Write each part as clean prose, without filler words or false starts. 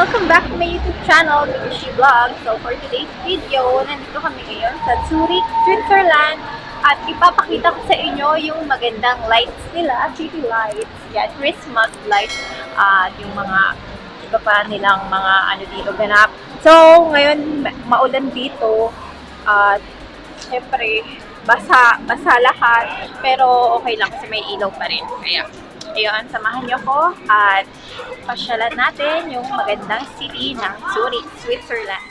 Welcome back to my YouTube channel, Pinayvlog. So for today's video, nandito kami ngayon sa Zurich, Switzerland. At ipapakita ko sa inyo yung magandang lights nila, city lights, yan, Christmas lights, at yung mga iba pa nilang mga ano dito ganap. So ngayon, maulan dito, at syempre, basa lahat, pero okay lang kasi may ilaw pa rin. Kaya, ayun, samahan niyo ko at pasyalan natin yung magandang city ng Zurich, Switzerland.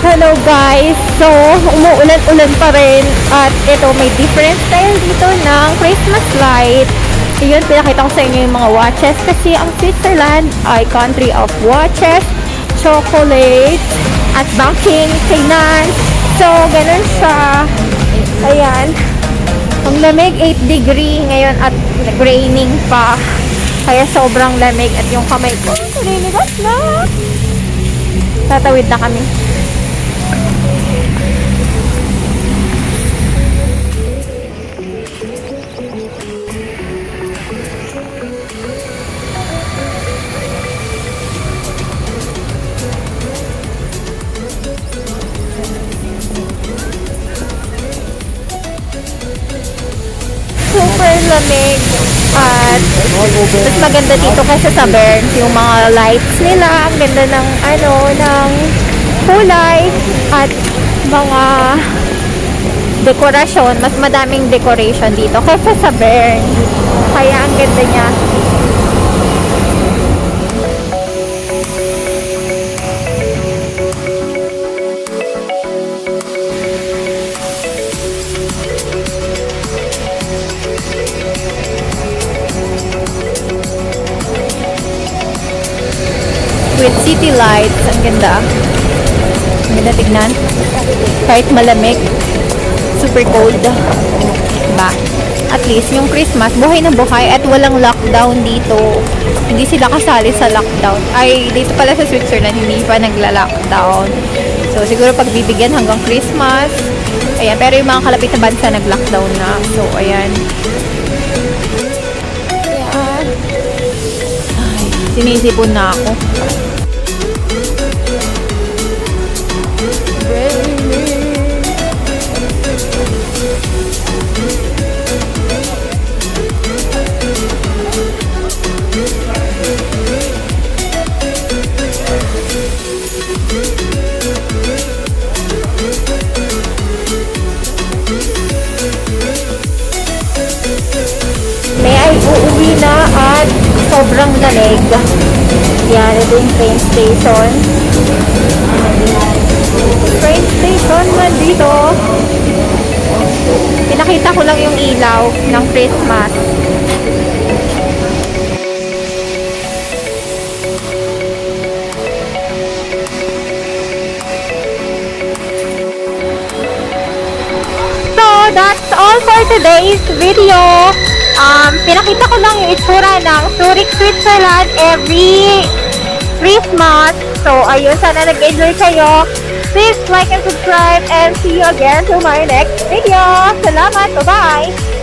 Hello guys! So, umuulan-ulan pa rin at ito may different style dito ng Christmas light. Ayun, pinakita ko sa inyo yung mga watches kasi ang Switzerland ay country of watches, chocolate, at banking, finance. So, ganun siya. Ayan. Ang lamig, 8 degree ngayon at raining pa. Kaya sobrang lamig at yung kamay ko, naliligas na. Tatawid na kami. Super lamig at mas maganda dito kaysa sa Bern. Yung mga lights nila, ang ganda ng ng kulay at mga dekorasyon. Mas madaming decoration dito kaysa sa Bern. Kaya ang ganda niya. With city lights, ang ganda. Ang ganda tignan. Kahit malamig, super cold. Diba? At least, yung Christmas, buhay na buhay at walang lockdown dito. Hindi sila kasali sa lockdown. Ay, dito pala sa Switzerland, hindi pa nagla-lockdown. So, siguro pagbibigyan hanggang Christmas. Ayan, pero yung mga kalapit na bansa nag-lockdown na. So, ayan. Ayan. Ay, sinisipon na ako. Uuwi na at sobrang lamig. Yan, ito yung train station. Train station man dito. Pinakita ko lang yung ilaw ng Christmas. So, that's all for today's video. Pinakita ko lang yung itsura ng Zurich, Switzerland every Christmas. So, ayun, sana nag-enjoy kayo. Please like and subscribe and see you again to my next video. Salamat! Bye-bye!